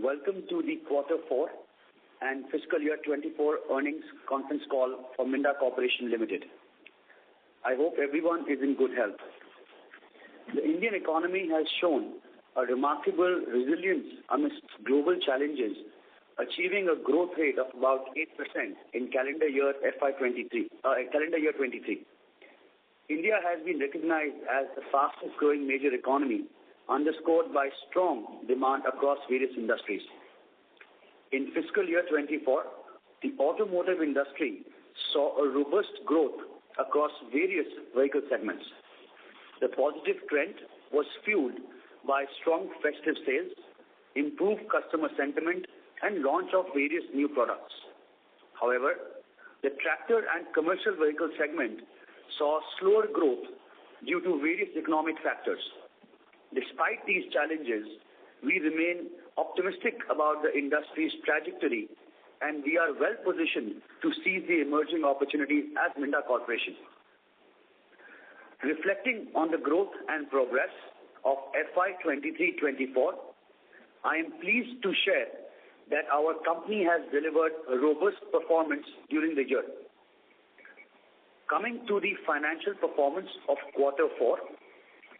Welcome to the Quarter 4 and Fiscal Year 24 earnings conference call for Minda Corporation Limited. I hope everyone is in good health. The Indian economy has shown a remarkable resilience amidst global challenges, achieving a growth rate of about 8% in calendar year FY23. India has been recognized as the fastest growing major economy, underscored by strong demand across various industries. In fiscal year 24, the automotive industry saw a robust growth across various vehicle segments. The positive trend was fueled by strong festive sales, improved customer sentiment, and launch of various new products. However, the tractor and commercial vehicle segment saw slower growth due to various economic factors. Despite these challenges, we remain optimistic about the industry's trajectory, and we are well positioned to seize the emerging opportunities as Minda Corporation. Reflecting on the growth and progress of FY2023-24, I am pleased to share that our company has delivered a robust performance during the year. Coming to the financial performance of Quarter 4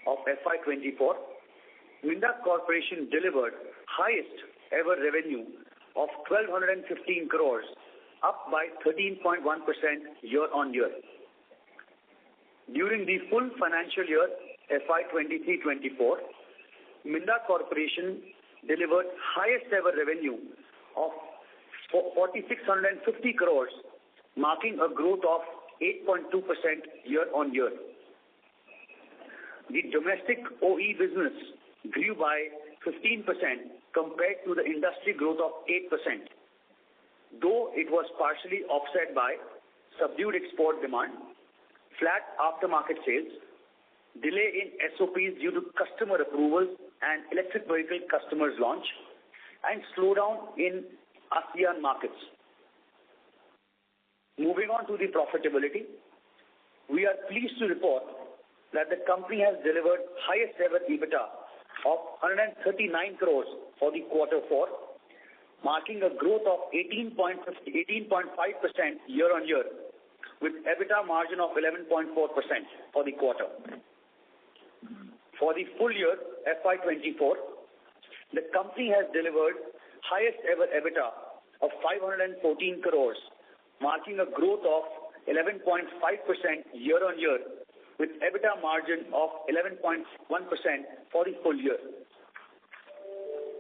of FY24, Minda Corporation delivered highest ever revenue of 1,215 crores, up by 13.1% year-on-year. During the full financial year FY23-24, Minda Corporation delivered highest ever revenue of 4,650 crores, marking a growth of 8.2% year-on-year. The domestic OE business grew by 15% compared to the industry growth of 8%, though it was partially offset by subdued export demand, flat aftermarket sales, delay in SOPs due to customer approvals and electric vehicle customers launch, and slowdown in ASEAN markets. Moving on to the profitability, we are pleased to report that the company has delivered highest ever EBITDA of 139 crores for the Quarter 4, marking a growth of 18.5% year-on-year, with EBITDA margin of 11.4% for the quarter. For the full year FY24, the company has delivered highest ever EBITDA of 514 crores, marking a growth of 11.5% year-on-year, with EBITDA margin of 11.1% for the full year.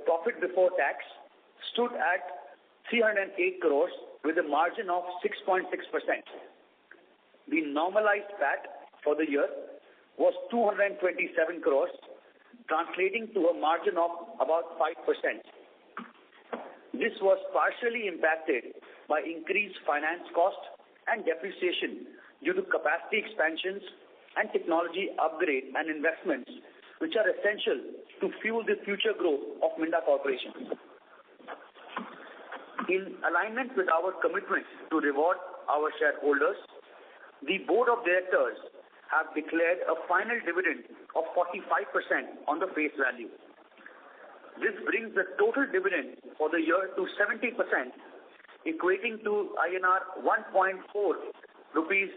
Profit before tax stood at 308 crores with a margin of 6.6%. The normalized PAT for the year was 227 crores, translating to a margin of about 5%. This was partially impacted by increased finance cost and depreciation due to capacity expansions and technology upgrade and investments, which are essential to fuel the future growth of Minda Corporation. In alignment with our commitment to reward our shareholders, the Board of Directors have declared a final dividend of 45% on the face value. This brings the total dividend for the year to 70%, equating to INR 1.4 rupees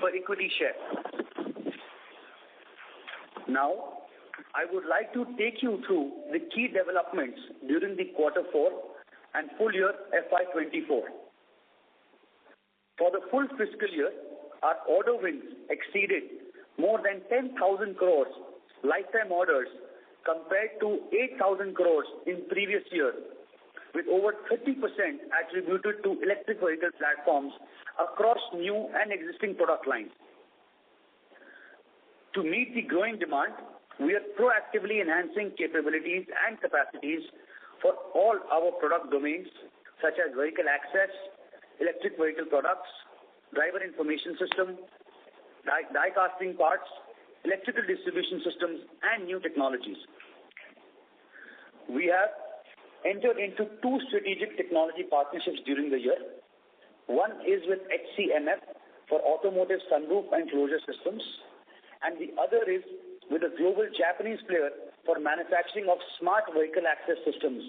per equity share. Now, I would like to take you through the key developments during the Quarter 4 and full year FY24. For the full fiscal year, our order wins exceeded more than 10,000 crores lifetime orders compared to 8,000 crores in previous year, with over 30% attributed to electric vehicle platforms across new and existing product lines. To meet the growing demand, we are proactively enhancing capabilities and capacities for all our product domains, such as vehicle access, electric vehicle products, driver information system, die casting parts, electrical distribution systems, and new technologies. We have entered into 2 strategic technology partnerships during the year. One is with HCMF for automotive sunroof and closure systems, and the other is with a global Japanese player for manufacturing of smart vehicle access systems.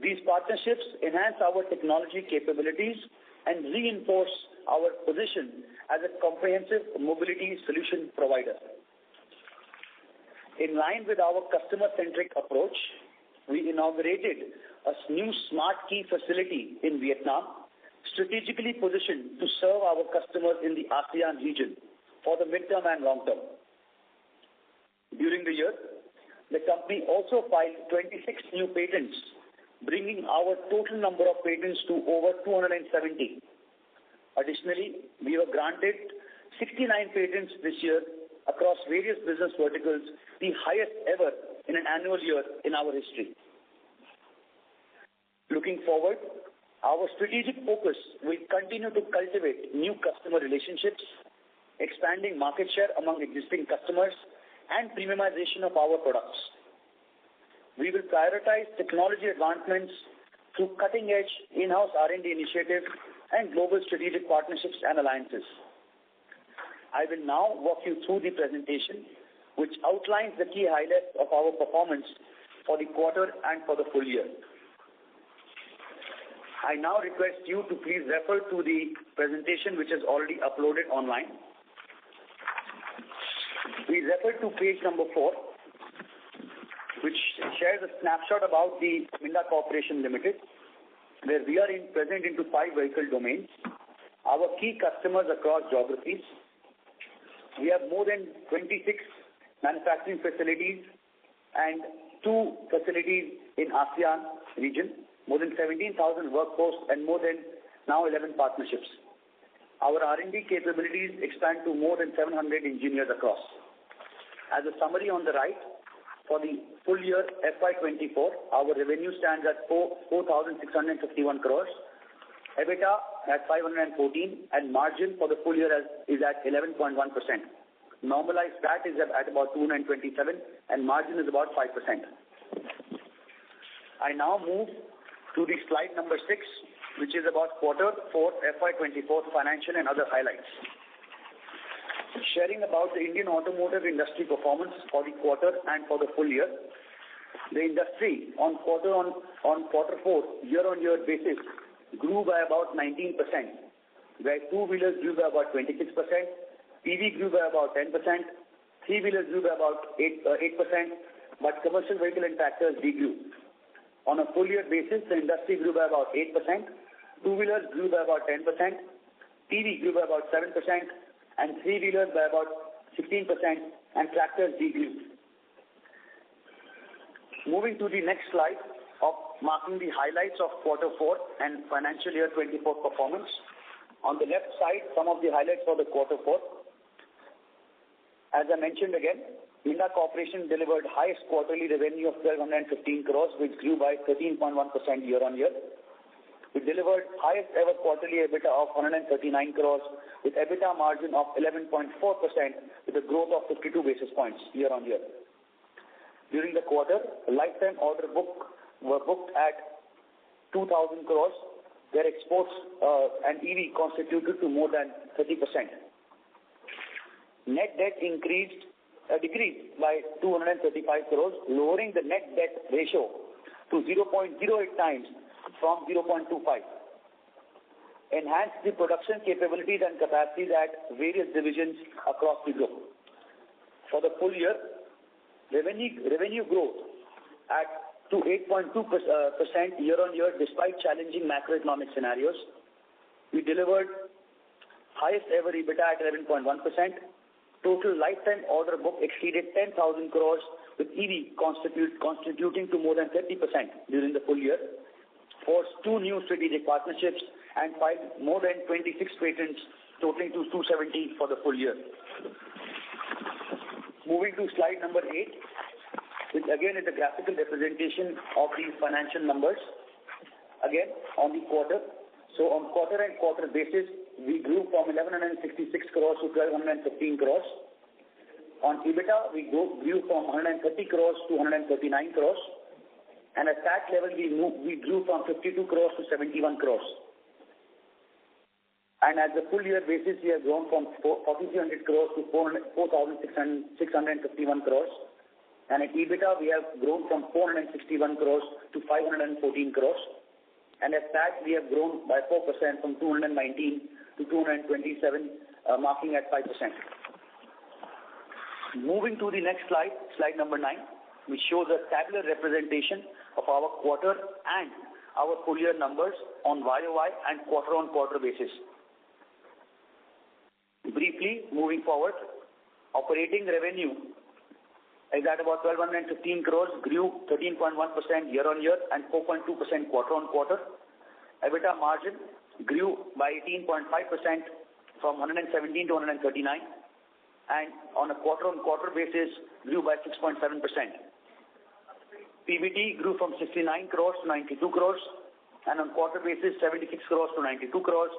These partnerships enhance our technology capabilities and reinforce our position as a comprehensive mobility solution provider. In line with our customer-centric approach, we inaugurated a new smart key facility in Vietnam, strategically positioned to serve our customers in the ASEAN region for the midterm and long term. During the year, the company also filed 26 new patents, bringing our total number of patents to over 270. Additionally, we were granted 69 patents this year across various business verticals, the highest ever in an annual year in our history. Looking forward, our strategic focus will continue to cultivate new customer relationships, expanding market share among existing customers, and premiumization of our products. We will prioritize technology advancements through cutting-edge in-house R&D initiatives and global strategic partnerships and alliances. I will now walk you through the presentation, which outlines the key highlights of our performance for the quarter and for the full year. I now request you to please refer to the presentation which is already uploaded online. We refer to page number 4, which shares a snapshot about the Minda Corporation Limited, where we are present into 5 vehicle domains, our key customers across geographies. We have more than 26 manufacturing facilities and 2 facilities in ASEAN region, more than 17,000 workforce and more than now 11 partnerships. Our R&D capabilities expand to more than 700 engineers across. As a summary on the right, for the full year FY24, our revenue stands at 4,651 crores, EBITDA at 514, and margin for the full year is at 11.1%. Normalized PAT is at about 227, and margin is about 5%. I now move to the slide number 6, which is about quarter 4 FY24 financial and other highlights. Sharing about the Indian automotive industry performance for the quarter and for the full year. The industry on quarter 4 year-on-year basis grew by about 19%, where two-wheelers grew by about 26%, PV grew by about 10%, three-wheelers grew by about 8%, but commercial vehicle and tractors degrew. On a full-year basis, the industry grew by about 8%, two-wheelers grew by about 10%, PV grew by about 7%, and three-wheelers by about 16%, and tractors degrew. Moving to the next slide of marking the highlights of quarter 4 and financial year 24 performance. On the left side, some of the highlights for the quarter 4. As I mentioned again, Minda Corporation delivered highest quarterly revenue of 1,215 crores, which grew by 13.1% year-on-year. We delivered highest ever quarterly EBITDA of 139 crores with EBITDA margin of 11.4% with a growth of 52 basis points year-on-year. During the quarter, the lifetime order book were booked at 2,000 crores, where exports and EV constituted to more than 30%. Net debt decreased by 235 crores, lowering the net debt ratio to 0.08 times from 0.25. Enhanced the production capabilities and capacities at various divisions across the globe. For the full year, revenue growth to 8.2% year-on-year despite challenging macroeconomic scenarios. We delivered highest ever EBITDA at 11.1%. Total lifetime order book exceeded 10,000 crores with EV constituting to more than 30% during the full year. Forged 2 new strategic partnerships and filed more than 26 patents totaling to 270 for the full year. Moving to slide number 8, which again is a graphical representation of the financial numbers. Again, on the quarter. So on quarter and quarter basis, we grew from 1,166 crores to 1,215 crores. On EBITDA, we grew from 130 crores to 139 crores. And at that level, we grew from 52 crores to 71 crores. And at the full year basis, we have grown from 4,300 crores to 4,651 crores. And at EBITDA, we have grown from 461 crores to 514 crores. And at PAT, we have grown by 4% from 219 to 227, marking at 5%. Moving to the next slide, slide number 9, which shows a tabular representation of our quarter and our full year numbers on YOY and quarter-on-quarter basis. Briefly, moving forward, operating revenue is at about 1,215 crores, grew 13.1% year-on-year and 4.2% quarter-on-quarter. EBITDA margin grew by 18.5% from 117 to 139, and on a quarter-on-quarter basis grew by 6.7%. PBT grew from 69 crores to 92 crores, and on quarter basis 76 crores to 92 crores,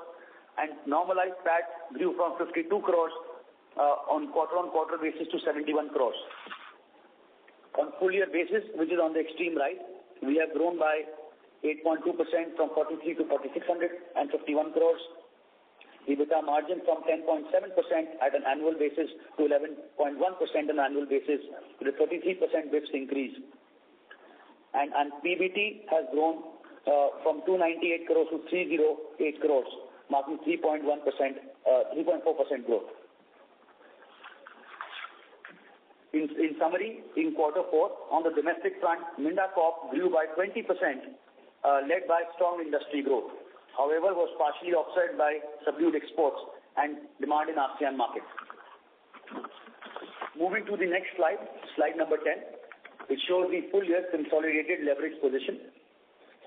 and normalized PAT grew from 52 crores on quarter-on-quarter basis to 71 crores. On full year basis, which is on the extreme right, we have grown by 8.2% from 43 to 4,651 crores. EBITDA margin from 10.7% at an annual basis to 11.1% on an annual basis, with a 33% basis increase. And PBT has grown from 298 crores to 308 crores, marking 3.4% growth. In summary, in quarter 4, on the domestic front, Minda Corp grew by 20%, led by strong industry growth. However, was partially offset by subdued exports and demand in ASEAN markets. Moving to the next slide, slide number 10, which shows the full year consolidated leverage position.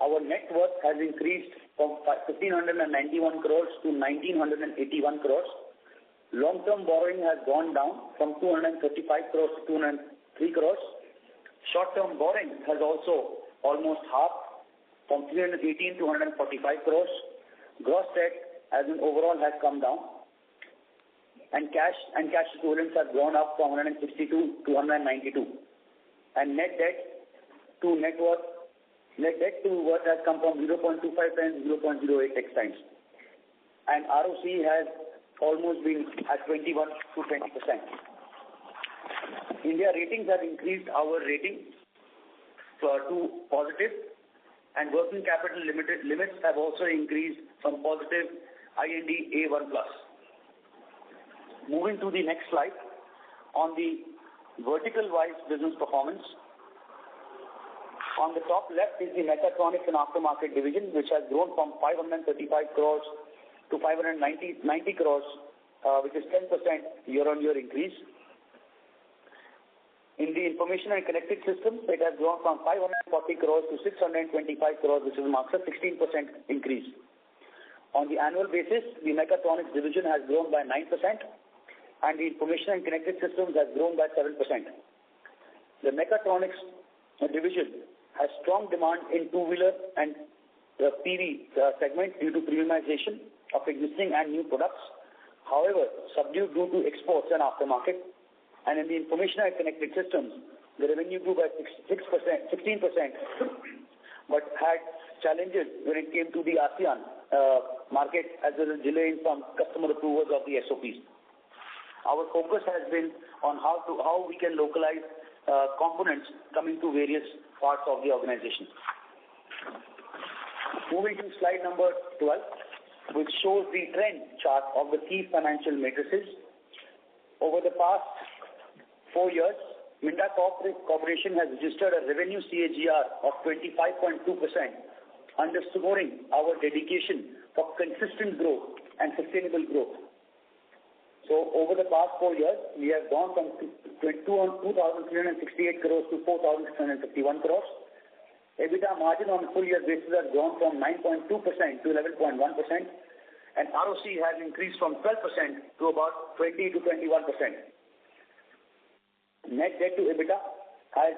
Our net worth has increased from 1,591 crores to 1,981 crores. Long-term borrowing has gone down from 235 crores to 203 crores. Short-term borrowing has also almost halved from 318 to 145 crores. Gross debt as an overall has come down. And cash equivalents have gone up from 162 to 192. And net debt to worth has come from 0.25 times to 0.08x times. And ROC has almost been at 21 to 20%. India ratings have increased our rating to positive, and working capital limits have also increased from positive IND A1+. Moving to the next slide, on the vertical-wise business performance. On the top left is the Mechatronics and Aftermarket division, which has grown from 535 crores to 590 crores, which is 10% year-on-year increase. In the Information and Connected Systems, it has grown from 540 crores to 625 crores, which marks a 16% increase. On the annual basis, the Mechatronics division has grown by 9%, and the Information and Connected Systems has grown by 7%. The Mechatronics division has strong demand in two-wheeler and the PV segment due to premiumization of existing and new products. However, subdued due to exports and aftermarket. And in the Information and Connected Systems, the revenue grew by 16%, but had challenges when it came to the ASEAN market, as well as delay in some customer approvals of the SOPs. Our focus has been on how we can localize components coming to various parts of the organization. Moving to slide number 12, which shows the trend chart of the key financial matrices. Over the past 4 years, Minda Corporation has registered a revenue CAGR of 25.2%, underscoring our dedication for consistent growth and sustainable growth. So over the past 4 years, we have gone from 2,368 crores to 4,651 crores. EBITDA margin on a full year basis has gone from 9.2% to 11.1%, and ROC has increased from 12% to about 20 to 21%. Net debt to EBITDA has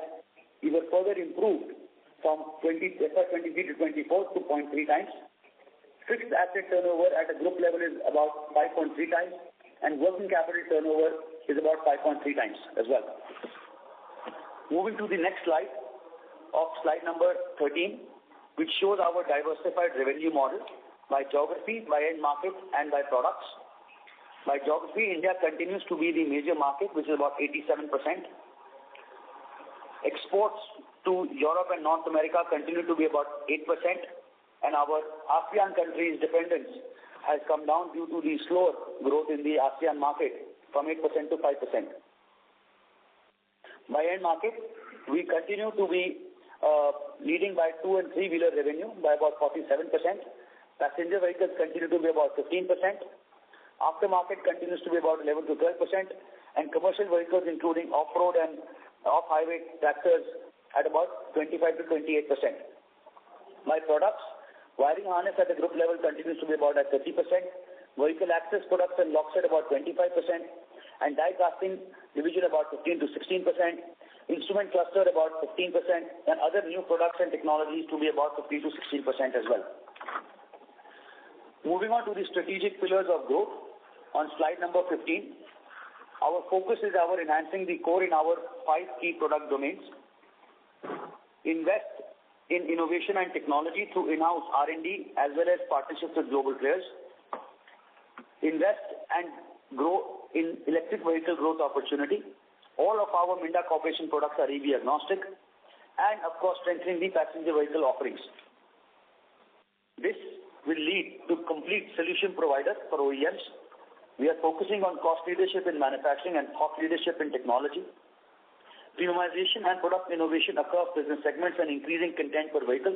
even further improved from FY2023 to 24 to 0.3 times. Fixed asset turnover at a group level is about 5.3 times, and working capital turnover is about 5.3 times as well. Moving to the next slide, of slide number 13, which shows our diversified revenue model by geography, by end market, and by products. By geography, India continues to be the major market, which is about 87%. Exports to Europe and North America continue to be about 8%, and our ASEAN countries' dependence has come down due to the slower growth in the ASEAN market from 8% to 5%. By end market, we continue to be leading by 2 and 3 wheeler revenue by about 47%. Passenger vehicles continue to be about 15%. Aftermarket continues to be about 11 to 12%, and commercial vehicles, including off-road and off-highway tractors, at about 25 to 28%. By products, wiring harness at the group level continues to be about at 30%, vehicle access products and locks at about 25%, and die casting division about 15 to 16%, instrument cluster about 15%, and other new products and technologies to be about 15 to 16% as well. Moving on to the strategic pillars of growth, on slide number 15, our focus is enhancing the core in our 5 key product domains. Invest in innovation and technology through in-house R&D as well as partnerships with global players. Invest and grow in electric vehicle growth opportunity. All of our Minda Corporation products are EV agnostic, and of course strengthening the passenger vehicle offerings. This will lead to complete solution provider for OEMs. We are focusing on cost leadership in manufacturing and thought leadership in technology, premiumization and product innovation across business segments, and increasing content per vehicle,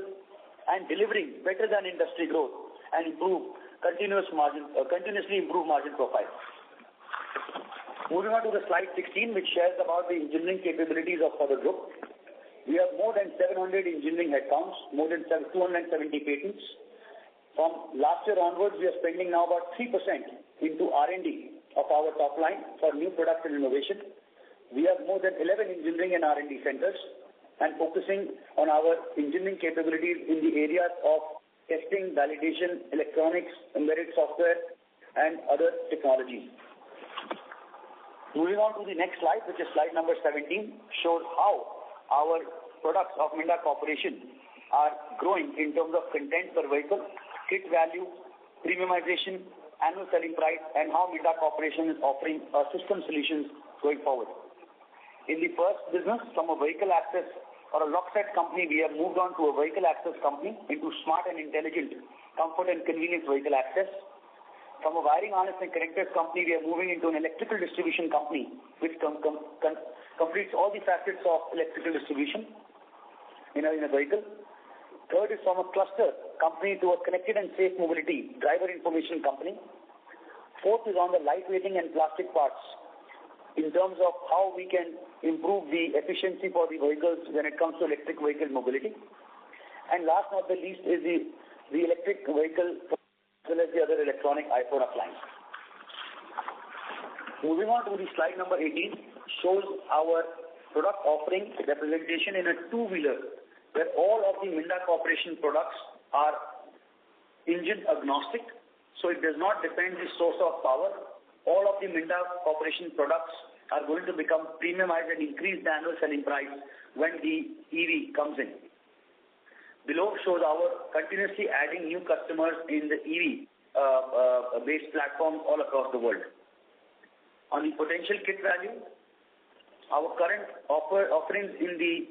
and delivering better than industry growth and continuously improve margin profile. Moving on to the slide 16, which shares about the engineering capabilities of the group. We have more than 700 engineering headcounts, more than 270 patents. From last year onwards, we are spending now about 3% into R&D of our top line for new products and innovation. We have more than 11 engineering and R&D centers and focusing on our engineering capabilities in the areas of testing, validation, electronics, embedded software, and other technologies. Moving on to the next slide, which is slide number 17, shows how our products of Minda Corporation are growing in terms of content per vehicle, kit value, premiumization, annual selling price, and how Minda Corporation is offering system solutions going forward. In the first business, from a vehicle access or a lock set company, we have moved on to a vehicle access company into smart and intelligent comfort and convenience vehicle access. From a wiring harness and connectors company, we are moving into an electrical distribution company, which completes all the facets of electrical distribution in a vehicle. Third is from a cluster company to a connected and safe mobility driver information company. Fourth is on the lightweighting and plastic parts in terms of how we can improve the efficiency for the vehicles when it comes to electric vehicle mobility. And last not the least is the electric vehicle as well as the other electronic product lines. Moving on to the slide number 18, shows our product offering representation in a two-wheeler, where all of the Minda Corporation products are engine agnostic, so it does not depend the source of power. All of the Minda Corporation products are going to become premiumized and increase the annual selling price when the EV comes in. Below shows our continuously adding new customers in the EV based platforms all across the world. On the potential kit value, our current offerings in the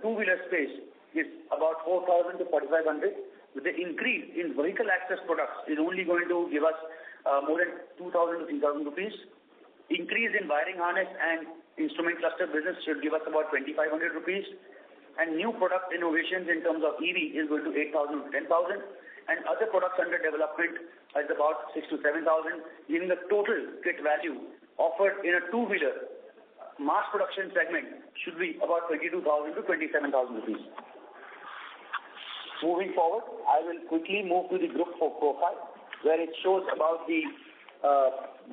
two-wheeler space is about 4,000 to 4,500. With the increase in vehicle access products is only going to give us more than 2,000 to 3,000 rupees. Increase in wiring harness and instrument cluster business should give us about 2,500 rupees. And new product innovations in terms of EV is going to 8,000 to 10,000. And other products under development is about 6,000 to 7,000, giving the total kit value offered in a two-wheeler mass production segment should be about 22,000 to 27,000 rupees. Moving forward, I will quickly move to the group profile, where it shows about the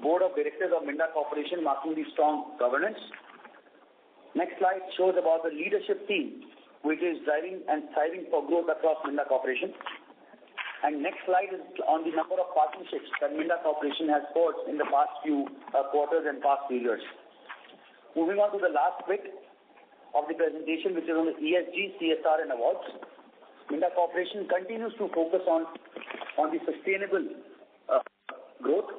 board of directors of Minda Corporation, marking the strong governance. Next slide shows about the leadership team, which is driving and thriving for growth across Minda Corporation. And next slide is on the number of partnerships that Minda Corporation has forged in the past few quarters and past few years. Moving on to the last bit of the presentation, which is on the ESG, CSR and awards. Minda Corporation continues to focus on the sustainable growth,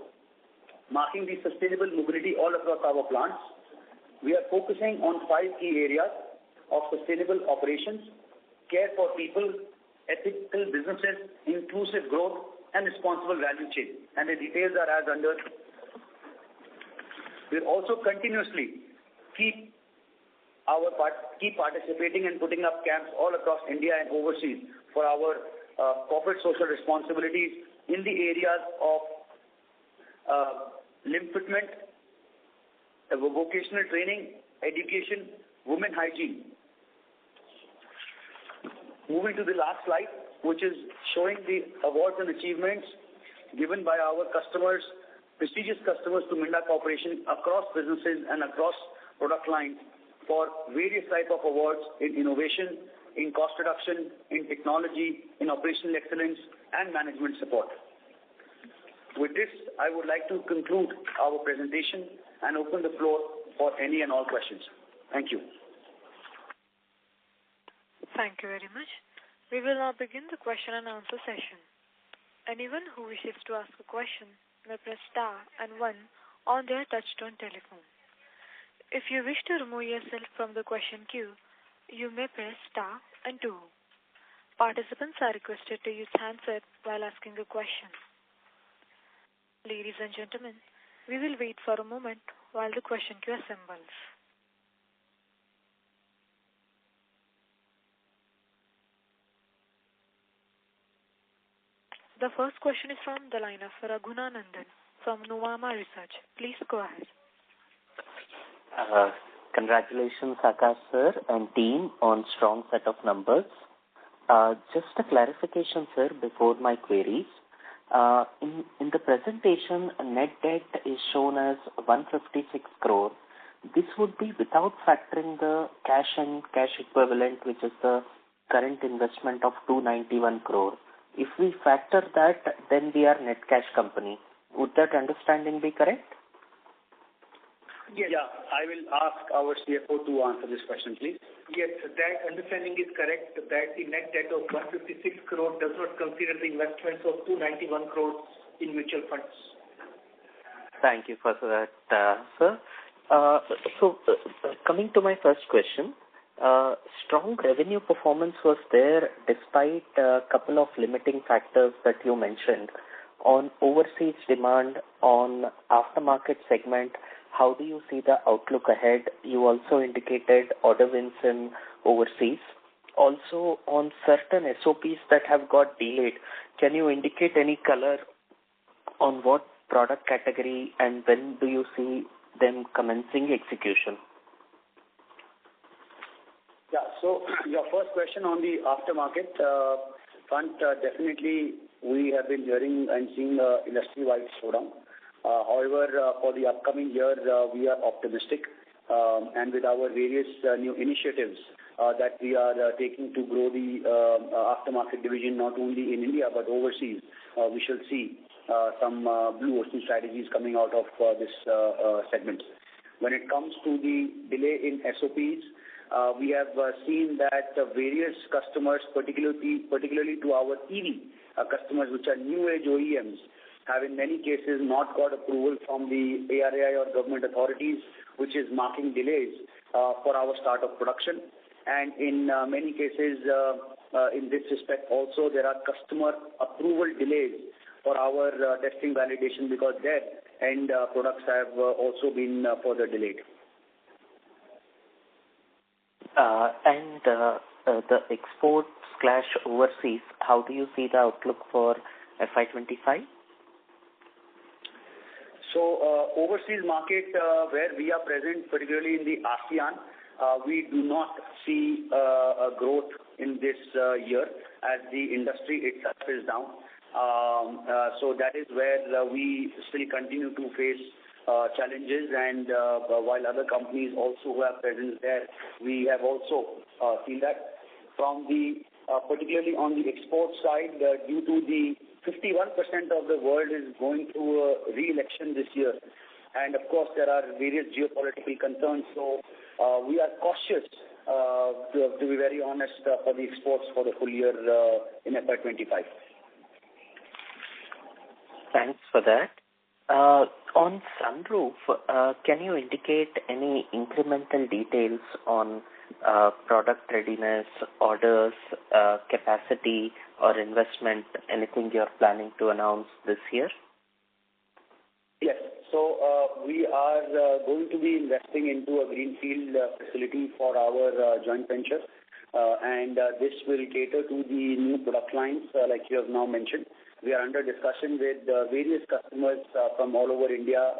marking the sustainable mobility all across our plants. We are focusing on 5 key areas. of sustainable operations, care for people, ethical businesses, inclusive growth, and responsible value chain. And the details are as under. We'll also continuously keep participating and putting up camps all across India and overseas for our corporate social responsibilities in the areas of limb fitment, vocational training, education, women hygiene. Moving to the last slide, which is showing the awards and achievements given by our customers, prestigious customers to Minda Corporation across businesses and across product lines for various type of awards in innovation, in cost reduction, in technology, in operational excellence, and management support. With this, I would like to conclude our presentation and open the floor for any and all questions. Thank you. Thank you very much. We will now begin the question and answer session. Anyone who wishes to ask a question may press star and 1 on their touchtone telephone. If you wish to remove yourself from the question queue, you may press star and 2. Participants are requested to use handset while asking a question. Ladies and gentlemen, we will wait for a moment while the question queue assembles. The first question is from the line of Raghunandan from Nuvama Research. Please go ahead. Congratulations, Akash sir and team on strong set of numbers. Just a clarification, sir, before my queries. In the presentation, net debt is shown as 156 crore. This would be without factoring the cash and cash equivalent, which is the current investment of 291 crore. If we factor that, then we are net cash company. Would that understanding be correct? Yeah, I will ask our CFO to answer this question, please. Yes, that understanding is correct, that the net debt of 156 crore does not consider the investments of 291 crore in mutual funds. Thank you for that, sir. Coming to my first question, strong revenue performance was there despite a couple of limiting factors that you mentioned on overseas demand, on aftermarket segment. How do you see the outlook ahead? You also indicated order wins in overseas. Also, on certain SOPs that have got delayed, can you indicate any color on what product category and when do you see them commencing execution? Yeah, so your first question on the aftermarket front, definitely we have been hearing and seeing industry-wide slowdown. However, for the upcoming year, we are optimistic, and with our various new initiatives that we are taking to grow the aftermarket division, not only in India but overseas, we shall see some blue ocean strategies coming out of this segment. When it comes to the delay in SOPs, we have seen that various customers, particularly to our EV customers, which are new age OEMs, have in many cases not got approval from the ARAI or government authorities, which is marking delays for our start of production. And in many cases, in this respect also, there are customer approval delays for our testing validation because their end products have also been further delayed. And the export/overseas, how do you see the outlook for FY25? So overseas market where we are present, particularly in the ASEAN, we do not see a growth in this year as the industry itself is down. So that is where we still continue to face challenges, and while other companies also who have presence there, we have also seen that. From the particularly on the export side, due to the 51% of the world is going through a re-election this year, and of course there are various geopolitical concerns, so we are cautious to be very honest for the exports for the full year in FY25. Thanks for that. On sunroof, can you indicate any incremental details on product readiness, orders, capacity or investment, anything you're planning to announce this year? Yes. So we are going to be investing into a greenfield facility for our joint venture. And this will cater to the new product lines like you have now mentioned. We are under discussion with various customers from all over India,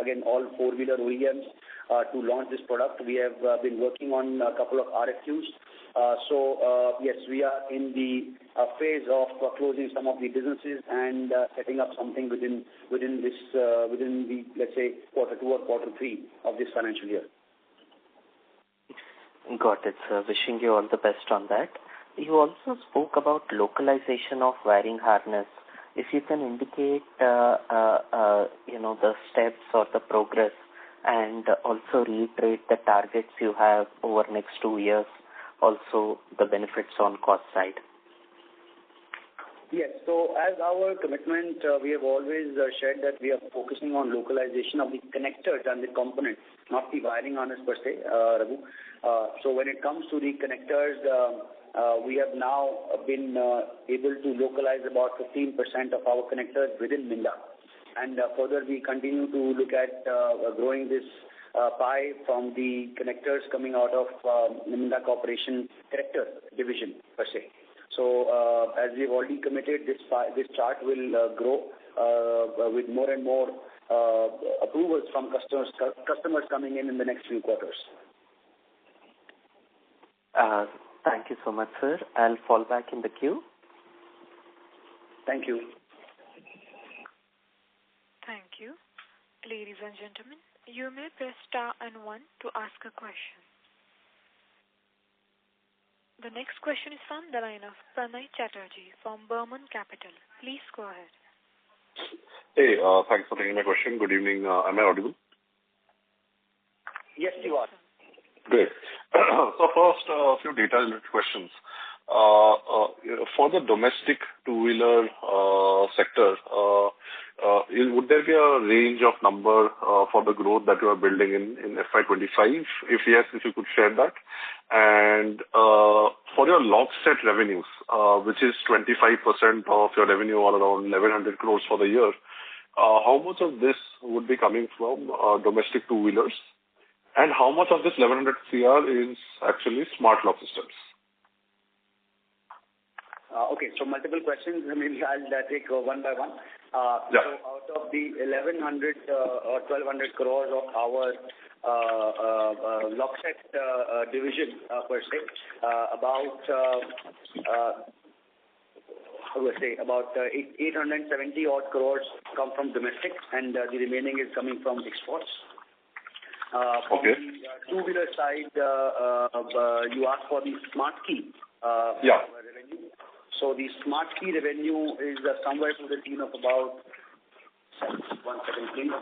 again, all four-wheeler OEMs, to launch this product. We have been working on a couple of RFQs. Yes, we are in the phase of closing some of the businesses and setting up something within the, let's say, quarter 2 or quarter 3 of this financial year. Got it, sir. Wishing you all the best on that. You also spoke about localization of wiring harness. If you can indicate, the steps or the progress, and also reiterate the targets you have over next 2 years, also the benefits on cost side. Yes. So as our commitment, we have always shared that we are focusing on localization of the connectors and the components, not the wiring harness per se, Raghu. So when it comes to the connectors, we have now been able to localize about 15% of our connectors within Minda. And further, we continue to look at growing this pie from the connectors coming out of Minda Corporation connector division per se. So as we've already committed, this chart will grow with more and more approvals from customers coming in the next few quarters. Thank you so much, sir. I'll fall back in the queue. Thank you. Thank you. Ladies and gentlemen, you may press star and 1 to ask a question. The next question is from the line of Pranay Chatterjee from Burman Capital. Please go ahead. Hey, thanks for taking my question. Good evening. Am I audible? Yes, you are. Great. So first, a few detailed questions. For the domestic two-wheeler sector, would there be a range of number for the growth that you are building in FY25? If yes, if you could share that. And for your lock set revenues, which is 25% of your revenue, or around 1,100 crores for the year, how much of this would be coming from domestic two-wheelers? And how much of this 1,100 CR is actually smart lock systems? Okay, so multiple questions. Maybe I'll take one by one. Yeah. So out of the 1,100 or 1,200 crores of our lock set division per se, about 870 odd crores come from domestic, and the remaining is coming from exports. From the two-wheeler side, you asked for the smart key revenue. So the smart key revenue is somewhere to the tune of about, one second please,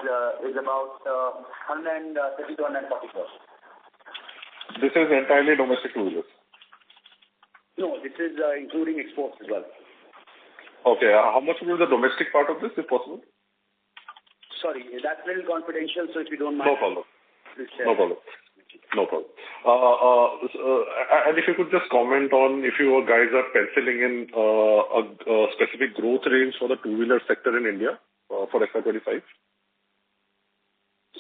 is about 130 to 140 crores. This is entirely domestic two-wheelers? No, this is including exports as well. Okay, how much will be the domestic part of this, if possible? Sorry, that's a little confidential, so if you don't mind. No problem. And if you could just comment on if you guys are penciling in a specific growth range for the two-wheeler sector in India for FY25?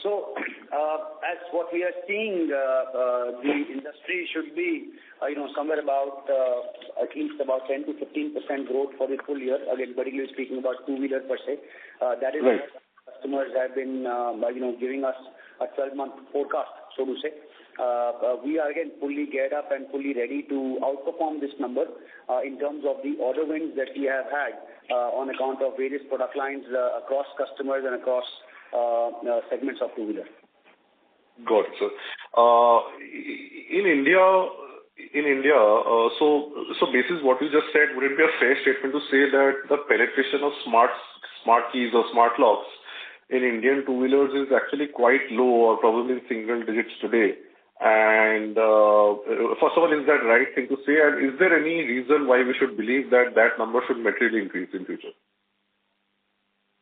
So, as what we are seeing, the industry should be, somewhere about at least about 10 to 15% growth for the full year. Again, particularly speaking about two-wheeler per se. That is right. What customers have been, giving us a 12-month forecast, so to say. We are again fully geared up and fully ready to outperform this number in terms of the order wins that we have had on account of various product lines across customers and across segments of two-wheeler. Got it, sir. In India, so basis what you just said, would it be a fair statement to say that the penetration of smart keys or smart locks in Indian two-wheelers is actually quite low, or probably in single digits today? And first of all, is that right thing to say? And is there any reason why we should believe that number should materially increase in future?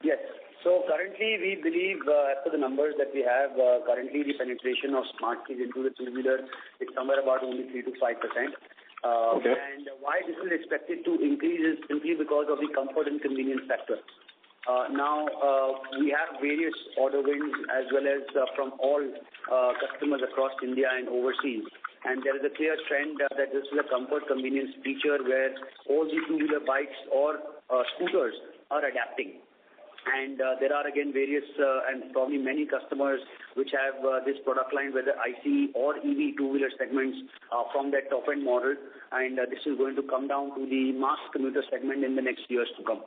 Yes. So currently, we believe, as per the numbers that we have, currently the penetration of smart keys into the two-wheeler is somewhere about only 3 to 5%. Okay. And why this is expected to increase is simply because of the comfort and convenience factor. Now, we have various order wins as well as from all customers across India and overseas. And there is a clear trend that this is a comfort convenience feature where all the two-wheeler bikes or scooters are adapting. And there are again various and probably many customers which have this product line, whether ICE or EV two-wheeler segments from that top-end model. And this is going to come down to the mass commuter segment in the next years to come.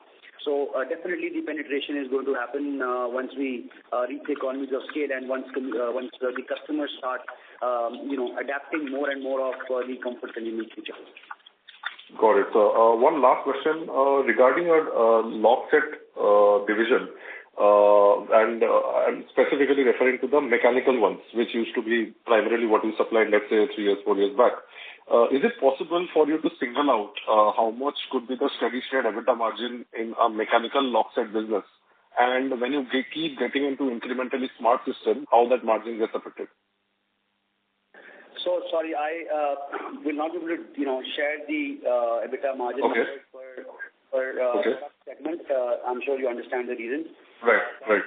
So definitely the penetration is going to happen once we reach the economies of scale and once the customers start, adapting more and more of the comfort convenience feature. Got it. So one last question regarding your lock set division, and I'm specifically referring to the mechanical ones, which used to be primarily what you supplied, let's say, 3 years, 4 years back. Is it possible for you to single out how much could be the steady-state EBITDA margin in a mechanical lock set business? And when you keep getting into incrementally smart system, how that margin gets affected? So sorry, I will not be able to, share the EBITDA margin numbers per product segment. I'm sure you understand the reasons. Right.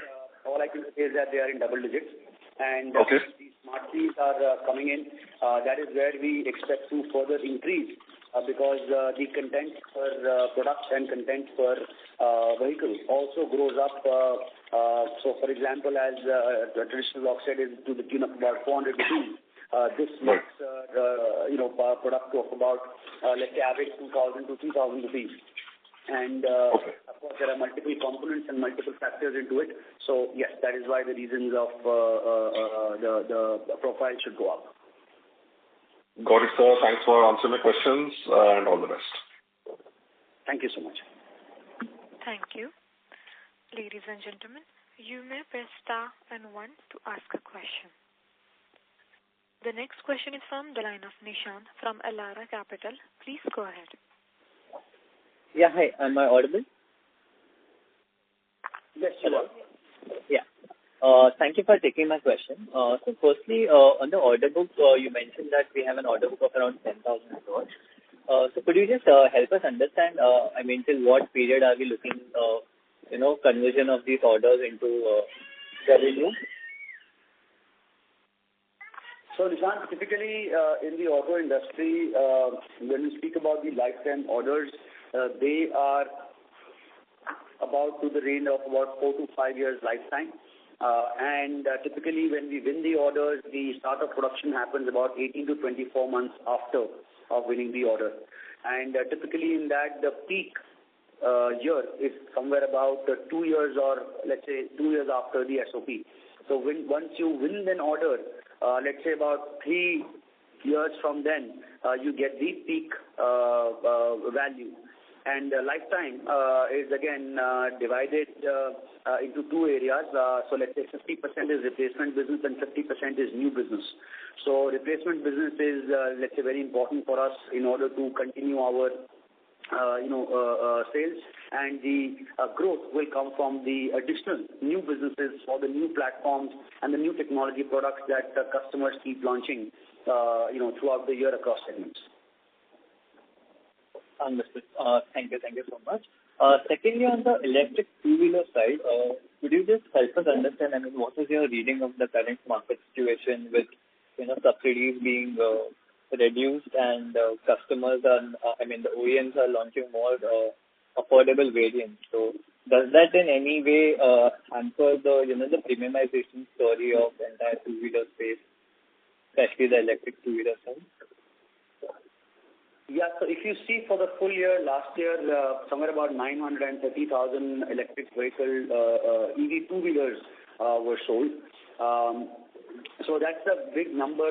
All I can say is that they are in double digits, and Okay. the smart keys are coming in. That is where we expect to further increase because the content per product and content per vehicle also grows up. So, for example, as the traditional lock set is to the tune of about 400 rupees. This makes product of about let's say average 2,000 to 3,000 rupees. And of course, there are multiple components and multiple factors into it. So yes, that is why the reasons of the profile should go up. Got it, sir. Thanks for answering my questions and all the best. Thank you so much. Thank you. Ladies and gentlemen, you may press star and 1 to ask a question. The next question is from the line of Nishant from Elara Capital. Please go ahead. Yeah, hi. Am I audible? Yes, you are. Yeah. Thank you for taking my question. So firstly, on the order book, you mentioned that we have an order book of around 10,000 crores. So could you just help us understand, till what period are we looking, conversion of these orders into revenue? So, Nishant, typically in the auto industry, when we speak about the lifetime orders, they are about to the range of about 4 to 5 years lifetime. And typically when we win the orders, the start of production happens about 18 to 24 months after of winning the order. And typically in that, the peak year is somewhere about 2 years or let's say 2 years after the SOP. So once you win an order, let's say about 3 years from then, you get the peak value. And lifetime is again divided into 2 areas. So let's say 50% is replacement business and 50% is new business. So replacement business is, let's say, very important for us in order to continue our sales, and the growth will come from the additional new businesses or the new platforms and the new technology products that customers keep launching, throughout the year across segments. Understood. Thank you so much. Secondly, on the electric two-wheeler side, could you just help us understand, what is your reading of the current market situation with, subsidies being reduced and customers are, the OEMs are launching more affordable variants. So does that in any way hamper the premiumization story of the entire two-wheeler space, especially the electric two-wheeler side? Yeah, so if you see for the full year, last year, somewhere about 930,000 electric vehicle EV two-wheelers were sold. So that's a big number,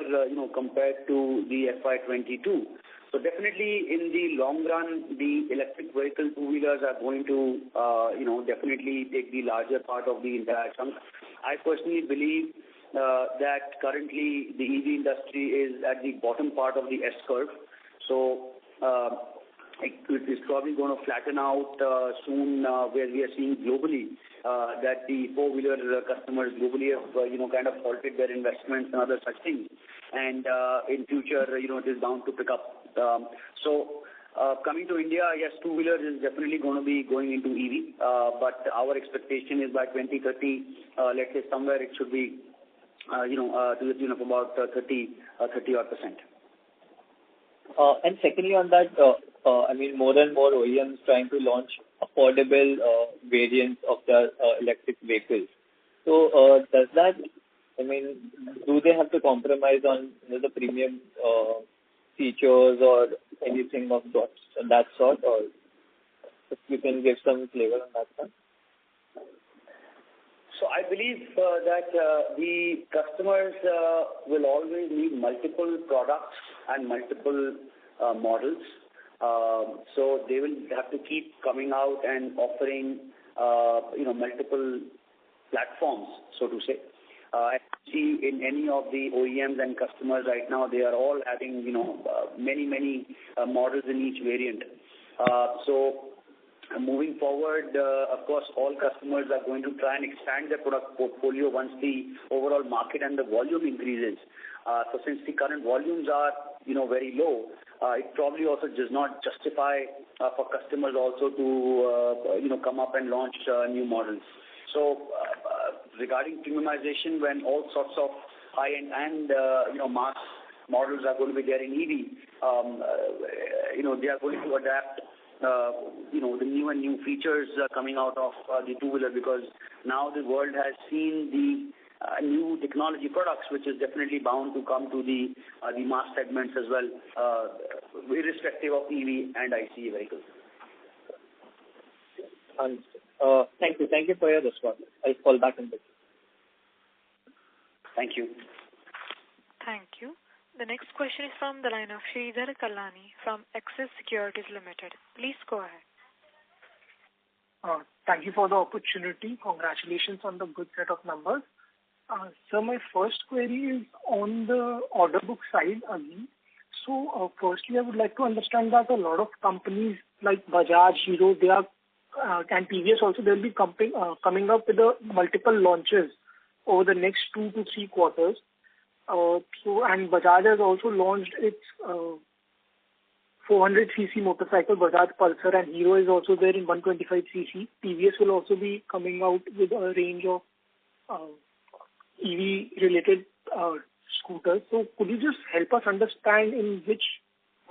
compared to the FY22. So definitely in the long run, the electric vehicle two-wheelers are going to, definitely take the larger part of the entire chunk. I personally believe that currently the EV industry is at the bottom part of the S curve. So it is probably going to flatten out soon, where we are seeing globally that the four-wheeler customers globally have, kind of halted their investments and other such things. And in future, it is bound to pick up. Coming to India, yes, two-wheeler is definitely going to be going into EV, but our expectation is by 2030, let's say somewhere it should be, to the tune of about 30-odd%. And secondly on that, more and more OEMs trying to launch affordable variants of their electric vehicles. So does that, do they have to compromise on the premium features or anything of that sort, or if you can give some flavor on that one? So I believe that the customers will always need multiple products and multiple models. So they will have to keep coming out and offering, multiple platforms, so to say. I see in any of the OEMs and customers right now, they are all having, many models in each variant. So moving forward, of course, all customers are going to try and expand their product portfolio once the overall market and the volume increases. So since the current volumes are, very low, it probably also does not justify for customers also to, come up and launch new models. So regarding premiumization, when all sorts of high-end and, mass models are going to be there in EV, they are going to adapt the new and new features coming out of the two-wheeler, because now the world has seen the new technology products, which is definitely bound to come to the mass segments as well, irrespective of EV and ICE vehicles. Thank you. Thank you for your response. I'll call back in a bit. Thank you. Thank you. The next question is from the line of Sridhar Kallani from Axis Securities Limited. Please go ahead. Thank you for the opportunity. Congratulations on the good set of numbers. So my first query is on the order book side again. So firstly, I would like to understand that a lot of companies like Bajaj, Hero, they are and TVS also, they'll be coming up with multiple launches over the next 2 to 3 quarters. And Bajaj has also launched its 400cc motorcycle, Bajaj Pulsar, and Hero is also there in 125cc. TVS will also be coming out with a range of EV-related scooters. So could you just help us understand in which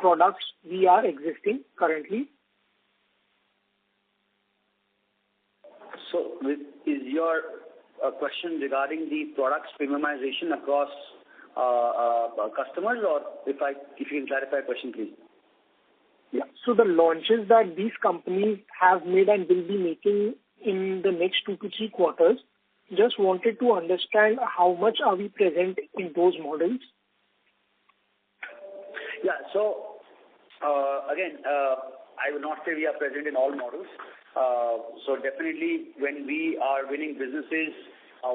products we are existing currently? So is your question regarding the products premiumization across customers, or if you can clarify the question, please? Yeah. So the launches that these companies have made and will be making in the next 2 to 3 quarters, just wanted to understand how much are we present in those models? Yeah. So again, I will not say we are present in all models. So definitely when we are winning businesses,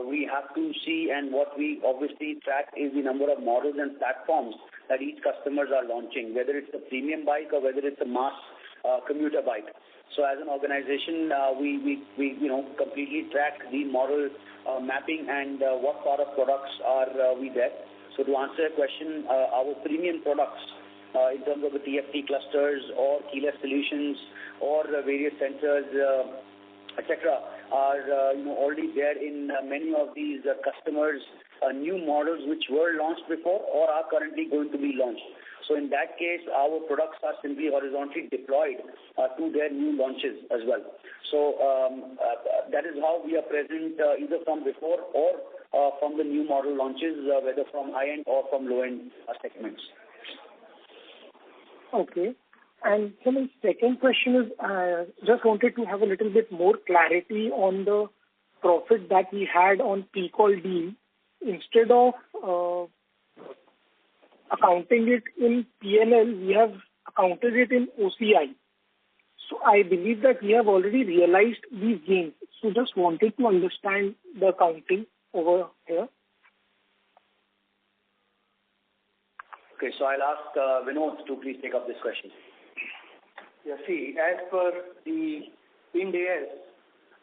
we have to see, and what we obviously track is the number of models and platforms that each customers are launching, whether it's a premium bike or whether it's a mass commuter bike. So as an organization, we completely track the model mapping and what sort of products are we there. So to answer your question, our premium products in terms of the TFT clusters or keyless solutions or various sensors, etc., are already there in many of these customers' new models which were launched before or are currently going to be launched. So in that case, our products are simply horizontally deployed to their new launches as well. So that is how we are present either from before or from the new model launches, whether from high-end or from low-end segments. Okay. And so my second question is, just wanted to have a little bit more clarity on the profit that we had on Concall deal. Instead of accounting it in P&L, we have accounted it in OCI. So I believe that we have already realized these gains. So just wanted to understand the accounting over here. Okay, so I'll ask Vinod to please take up this question. Yeah, see, as per the Ind AS,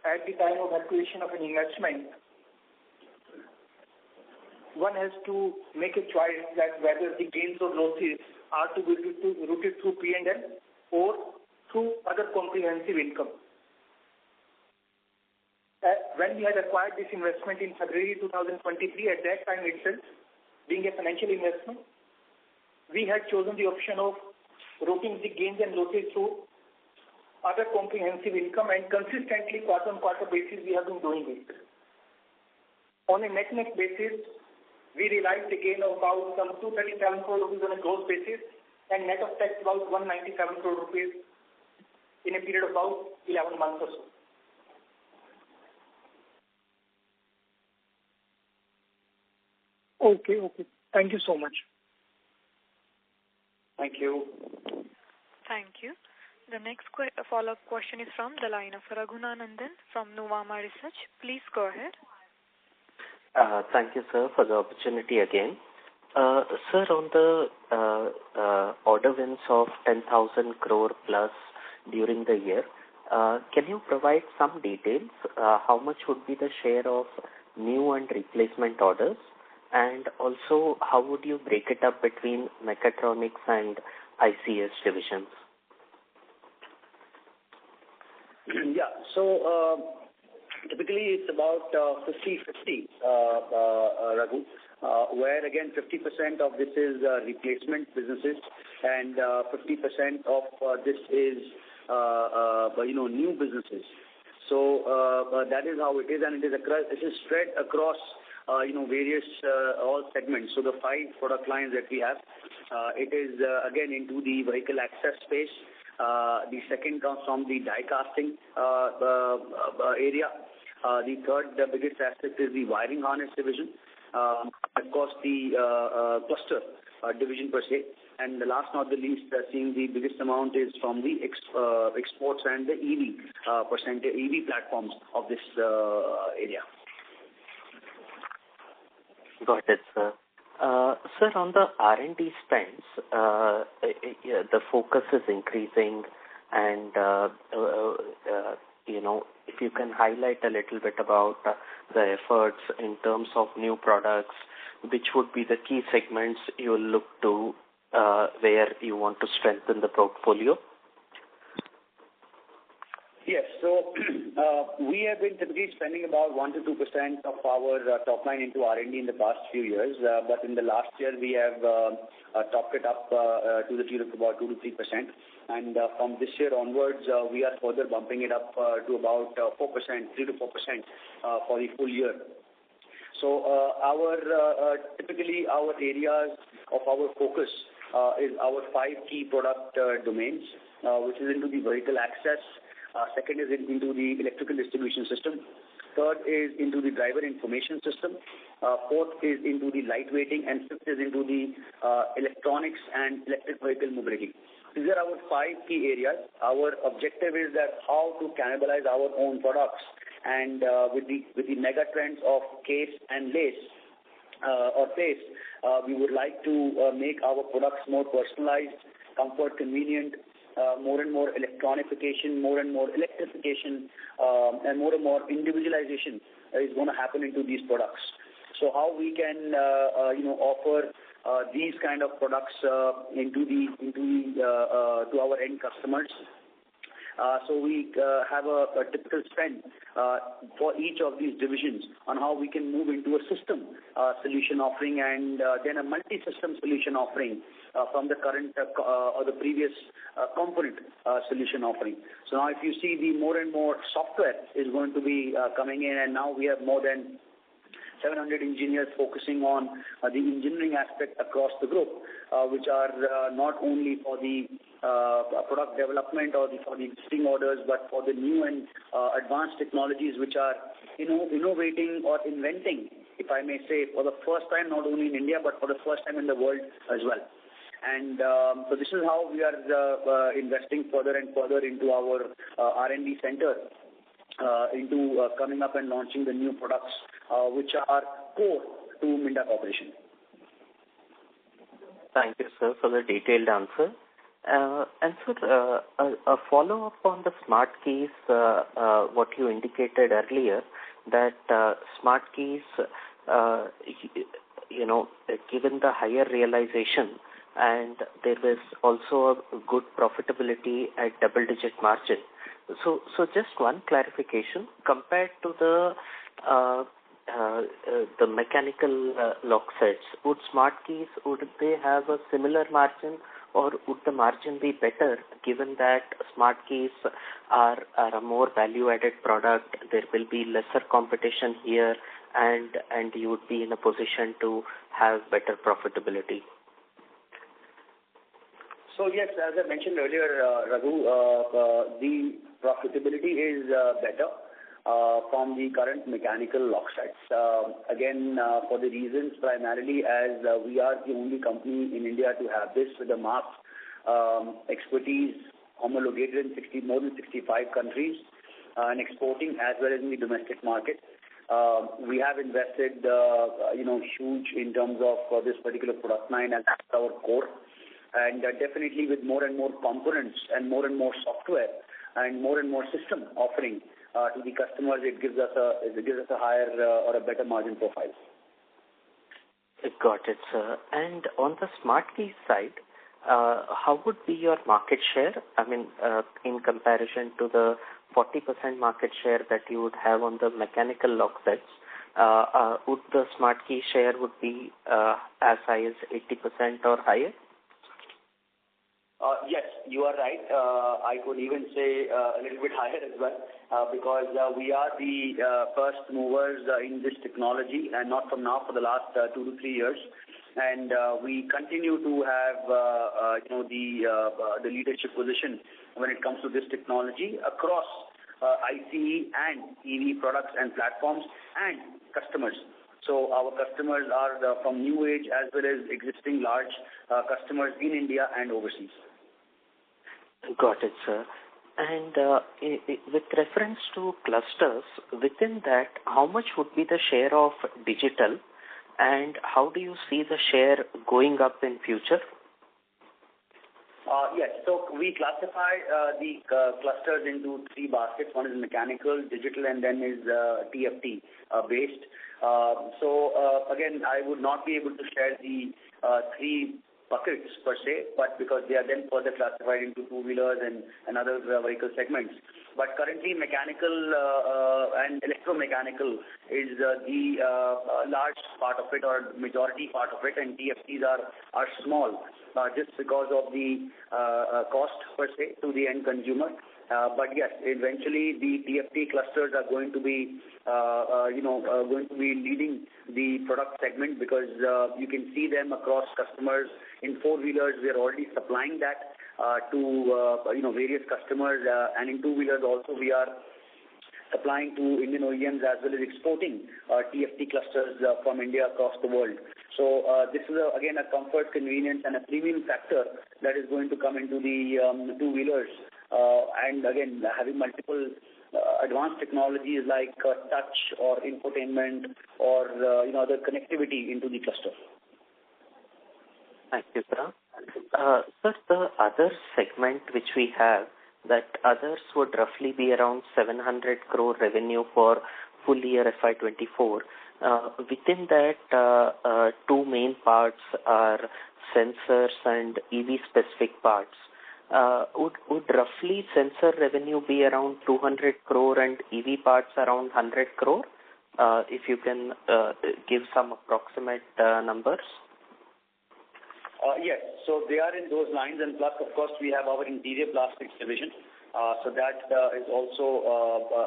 at the time of acquisition of an investment, one has to make a choice that whether the gains or losses are to be routed through P&L or through other comprehensive income. When we had acquired this investment in February 2023, at that time itself, being a financial investment, we had chosen the option of routing the gains and losses through other comprehensive income, and consistently quarter-on-quarter basis we have been doing it. On a net basis, we realized a gain of about some 237 crore rupees on a gross basis and net of tax about 197 crore rupees in a period of about 11 months or so. Okay. Thank you so much. Thank you. Thank you. The next follow-up question is from the line of Raghunandan from Nuvama Research. Please go ahead. Thank you, sir, for the opportunity again. Sir, on the order wins of 10,000 crore plus during the year, can you provide some details? How much would be the share of new and replacement orders? And also, how would you break it up between mechatronics and ICS divisions? Yeah, so typically it's about 50-50, Raghu, where again 50% of this is replacement businesses and 50% of this is new businesses. So that is how it is, and it is spread across various all segments. So the 5 product lines that we have, it is again into the vehicle access space. The second comes from the die casting area. The third, the biggest aspect is the wiring harness division. Of course, the cluster division per se. And the last not the least, seeing the biggest amount is from the exports and the EV platforms of this area. Got it, sir. Sir, on the R&D spends, the focus is increasing, and if you can highlight a little bit about the efforts in terms of new products, which would be the key segments you will look to where you want to strengthen the portfolio? Yes, so we have been typically spending about 1 to 2% of our top line into R&D in the past few years, but in the last year we have topped it up to the tune of about 2 to 3%, and from this year onwards we are further bumping it up to about 4%, 3 to 4% for the full year. So typically our areas of our focus is our 5 key product domains, which is into the vehicle access. Second is into the electrical distribution system. Third is into the driver information system. Fourth is into the lightweighting, and fifth is into the electronics and electric vehicle mobility. These are our 5 key areas. Our objective is that how to cannibalize our own products, and with the mega trends of case and lace or pace, we would like to make our products more personalized, comfort, convenient. More and more electronification, more and more electrification, and more individualization is going to happen into these products. So how we can, offer these kind of products to our end customers. So we have a typical spend for each of these divisions on how we can move into a system solution offering, and then a multi-system solution offering from the current or the previous component solution offering. So now if you see, the more and more software is going to be coming in, and now we have more than 700 engineers focusing on the engineering aspect across the group, which are not only for the product development or for the existing orders, but for the new and advanced technologies which are innovating or inventing, if I may say, for the first time, not only in India, but for the first time in the world as well. And so this is how we are investing further and further into our R&D center, into coming up and launching the new products which are core to Minda Corporation. Thank you, sir, for the detailed answer. And sir, a follow-up on the smart keys, what you indicated earlier, that smart keys, given the higher realization, and there was also a good profitability at double-digit margin. So just one clarification, compared to the mechanical lock sets, would smart keys, would they have a similar margin, or would the margin be better, given that smart keys are a more value-added product? There will be lesser competition here, and you would be in a position to have better profitability. So yes, as I mentioned earlier, Raghu, the profitability is better from the current mechanical lock sets. Again, for the reasons primarily as we are the only company in India to have this with the mark expertise homologated in more than 65 countries and exporting as well as in the domestic market. We have invested, huge in terms of this particular product line as our core. And definitely with more and more components and more software and more system offering to the customers, it gives us a higher or a better margin profile. Got it, sir. And on the smart key side, how would be your market share? I mean, in comparison to the 40% market share that you would have on the mechanical lock sets, would the smart key share would be as high as 80% or higher? Yes, you are right. I could even say a little bit higher as well, because we are the first movers in this technology, and not from now, for the last 2 to 3 years. And we continue to have the leadership position when it comes to this technology across ICE and EV products and platforms and customers. So our customers are from new age as well as existing large customers in India and overseas. Got it, sir. And with reference to clusters, within that, how much would be the share of digital, and how do you see the share going up in future? Yes, so we classify the clusters into 3 baskets. One is mechanical, digital, and then is TFT based. Again, I would not be able to share the 3 buckets per se, but because they are then further classified into two-wheelers and other vehicle segments. But currently, mechanical and electromechanical is the large part of it, or majority part of it, and TFTs are small, just because of the cost per se to the end consumer. But yes, eventually the TFT clusters are going to be, leading the product segment, because you can see them across customers. In four-wheelers, we are already supplying that to various customers, and in two-wheelers also we are supplying to Indian OEMs as well as exporting TFT clusters from India across the world. So this is again a comfort, convenience, and a premium factor that is going to come into the two-wheelers. And again, having multiple advanced technologies like touch or infotainment or other connectivity into the cluster. Thank you, sir. Sir, the other segment which we have, that others would roughly be around 700 crore revenue for full year FY24. Within that, 2 main parts are sensors and EV specific parts. Would roughly sensor revenue be around 200 crore and EV parts around 100 crore? If you can give some approximate numbers. Yes, so they are in those lines, and plus, of course, we have our interior plastics division. So that is also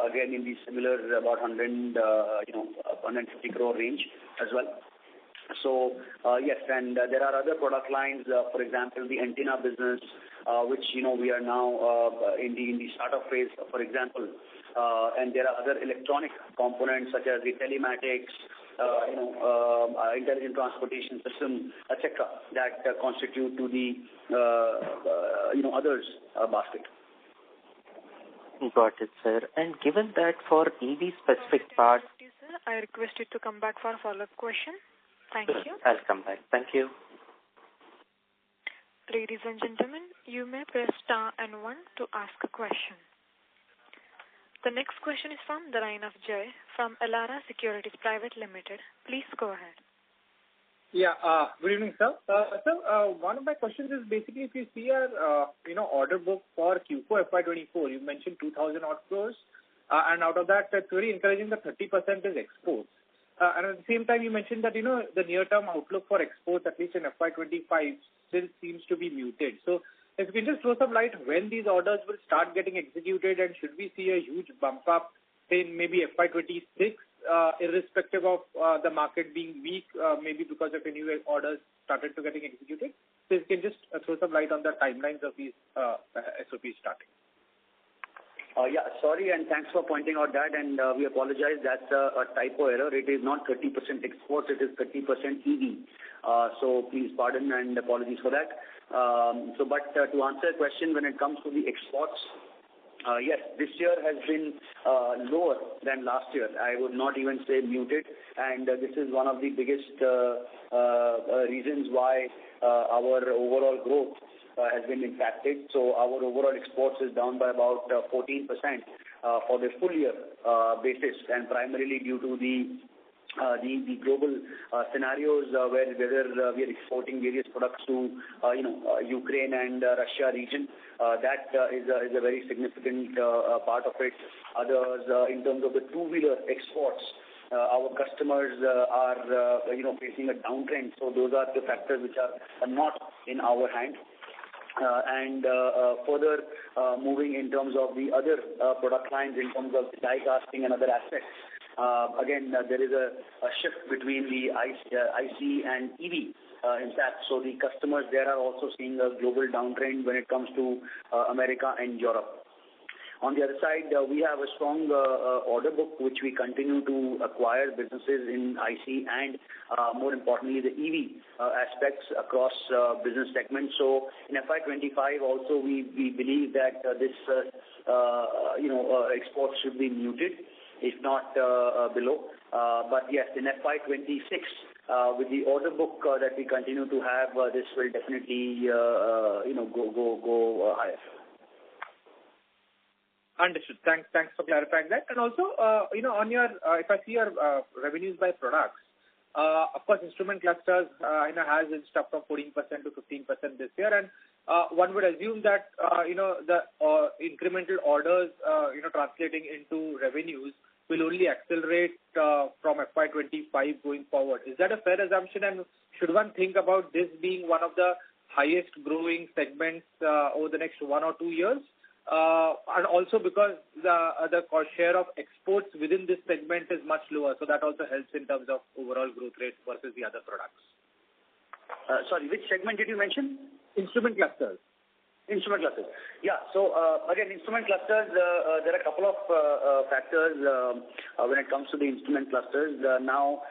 again in the similar about 150 crore range as well. So yes, and there are other product lines, for example, the antenna business, which we are now in the startup phase, for example, and there are other electronic components such as the telematics, intelligent transportation system, etc., that constitute to the others basket. Got it, sir. And given that for EV specific parts, sir, I request you to come back for a follow-up question. Thank you. I'll come back. Thank you. Ladies and gentlemen, you may press star and 1 to ask a question. The next question is from the line of Jay from Elara Securities Private Limited. Please go ahead. Yeah, good evening, sir. One of my questions is basically if you see our, order book for Q4 FY24, you mentioned 2,000 odd crores, and out of that, it's very encouraging that 30% is exports. And at the same time, you mentioned that, the near-term outlook for exports, at least in FY25, still seems to be muted. So if you can just throw some light when these orders will start getting executed, and should we see a huge bump up in maybe FY26, irrespective of the market being weak, maybe because of any orders started to getting executed? So if you can just throw some light on the timelines of these SOPs starting. Yeah, sorry, and thanks for pointing out that, and we apologize. That's a typo error. It is not 30% exports, it is 30% EV. So please pardon and apologies for that. But to answer your question, when it comes to the exports, yes, this year has been lower than last year. I would not even say muted, and this is one of the biggest reasons why our overall growth has been impacted. So our overall exports is down by about 14% for the full year basis, and primarily due to the global scenarios where whether we are exporting various products to Ukraine and Russia region. That is a very significant part of it. Others, in terms of the two-wheeler exports, our customers are facing a downtrend. So those are the factors which are not in our hand. And further moving in terms of the other product lines, in terms of die casting and other aspects, again, there is a shift between the IC and EV. In fact, so the customers there are also seeing a global downtrend when it comes to America and Europe. On the other side, we have a strong order book which we continue to acquire businesses in IC and more importantly the EV aspects across business segments. So in FY25 also we believe that this exports should be muted, if not below. But yes, in FY26 with the order book that we continue to have, this will definitely go higher. Understood. Thanks for clarifying that. And also, on your, if I see your revenues by products, of course, instrument clusters, has inched up from 14% to 15% this year, and one would assume that, the incremental orders, translating into revenues will only accelerate from FY25 going forward. Is that a fair assumption? And should one think about this being one of the highest growing segments over the next 1 or 2 years? And also because the share of exports within this segment is much lower, so that also helps in terms of overall growth rate versus the other products. Sorry, which segment did you mention? Instrument clusters. Instrument clusters. Yeah. So again, instrument clusters. There are a couple of factors when it comes to the instrument clusters. Now,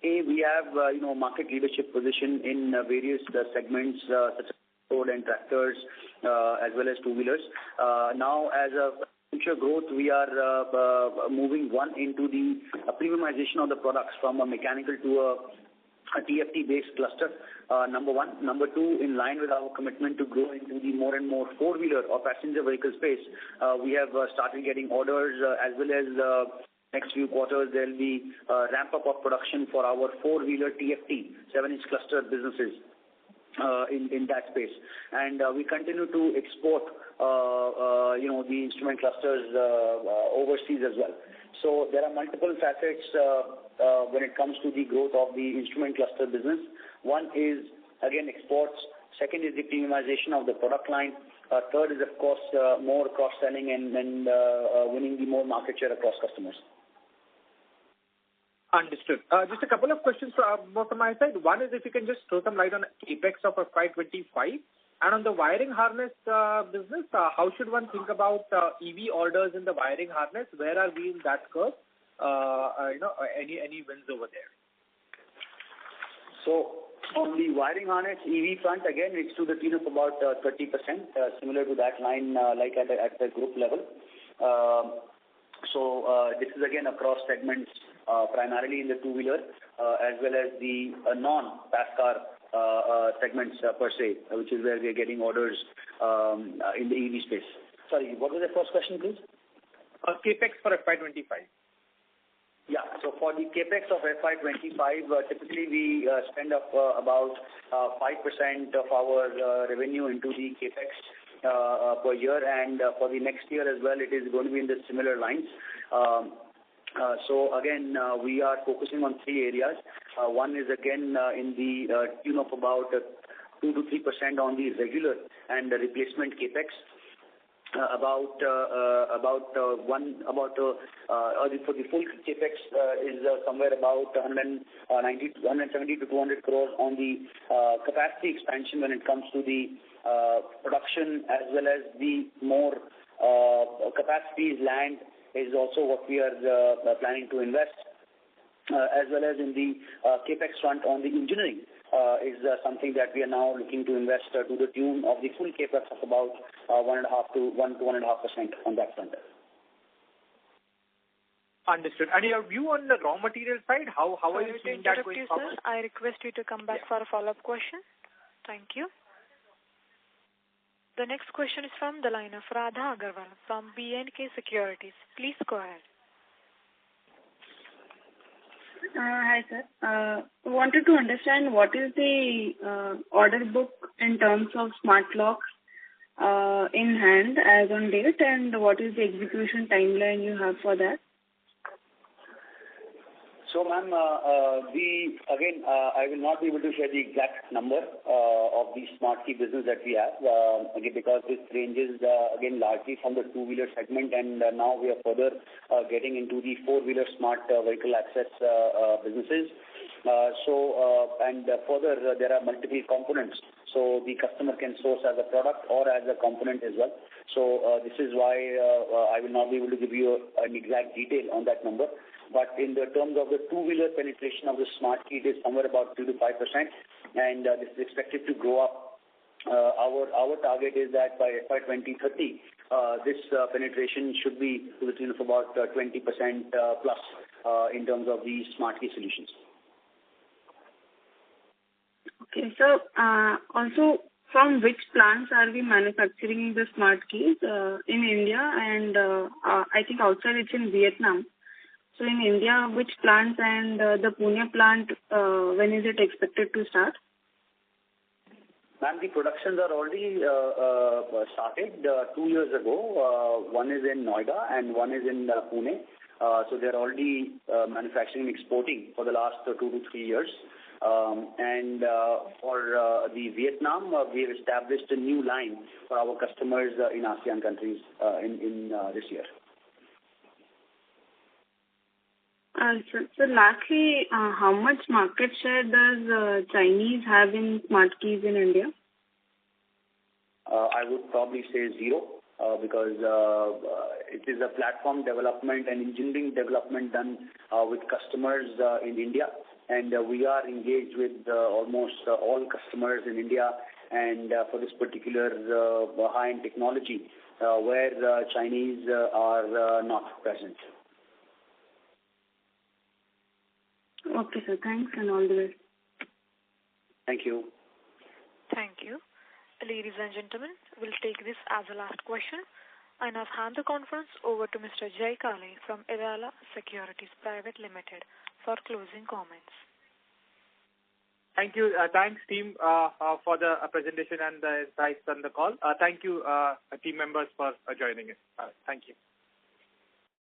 we have market leadership position in various segments such as road and tractors, as well as two-wheelers. Now, as a future growth, we are moving into the premiumization of the products from a mechanical to a TFT-based cluster, number one. Number two, in line with our commitment to grow into the more and more four-wheeler or passenger vehicle space, we have started getting orders as well as next few quarters there will be ramp-up of production for our four-wheeler TFT, 7-inch cluster businesses. In that space, and we continue to export the instrument clusters overseas as well. So there are multiple facets when it comes to the growth of the instrument cluster business. One is again exports. Second is the premiumization of the product line. Third is of course more cross-selling and winning the more market share across customers. Understood. Just a couple of questions from my side. One is if you can just throw some light on CapEx of FY25, and on the wiring harness business, how should one think about EV orders in the wiring harness? Where are we in that curve? Any wins over there? So on the wiring harness EV front, again, it's to the tune of about 30%, similar to that line, like at the group level. So this is again across segments, primarily in the two-wheeler, as well as the non-pass car segments per se, which is where we are getting orders in the EV space. Sorry, what was the first question, please? CapEx for FY25. Yeah. So for the capex of FY25, typically we spend up about 5% of our revenue into the capex per year, and for the next year as well, it is going to be in the similar lines. So again, we are focusing on three areas. One is again in the tune of about 2 to 3% on the regular and the replacement capex. For the full capex is somewhere about 170 to 200 crores on the capacity expansion when it comes to the production, as well as the more capacities. Land is also what we are planning to invest, as well as in the capex front on the engineering. Is something that we are now looking to invest to the tune of the full capex of about 1.5% to 1.5% on that front. Understood. And your view on the raw material side, how are you seeing that going forward? Sir, I request you to come back for a follow-up question. Thank you. The next question is from the line of Radha Agarwal from B&K Securities. Please go ahead. Hi, sir. Wanted to understand what is the order book in terms of smart locks in hand as on date, and what is the execution timeline you have for that? So, ma'am, I will not be able to share the exact number of the smart key business that we have, again, because this ranges, largely from the two-wheeler segment, and now we are further getting into the four-wheeler smart vehicle access businesses. Further, there are multiple components. So the customer can source as a product or as a component as well. So this is why I will not be able to give you an exact detail on that number. But in the terms of the two-wheeler penetration of the smart key, it is somewhere about 3 to 5%, and this is expected to grow up. Our target is that by FY2030, this penetration should be to the tune of about 20% plus in terms of the smart key solutions. Okay, so also from which plants are we manufacturing the smart keys in India, and I think outside it's in Vietnam. So in India, which plants, and the Pune plant, when is it expected to start? Ma'am, the productions are already started 2 years ago. One is in Noida and one is in Pune. So they're already manufacturing and exporting for the last 2 to 3 years. And for the Vietnam, we have established a new line for our customers in ASEAN countries in this year. So lastly, how much market share does Chinese have in smart keys in India? I would probably say 0 because it is a platform development and engineering development done with customers in India, and we are engaged with almost all customers in India, and for this particular high-end technology where Chinese are not present. Okay, sir. Thanks and all the best. Thank you. Thank you. Ladies and gentlemen, we'll take this as a last question. I now hand the conference over to Mr. Jay Kale from Evala Securities Private Limited for closing comments. Thank you. Thanks, team, for the presentation and the insights on the call. Thank you, team members, for joining us. Thank you.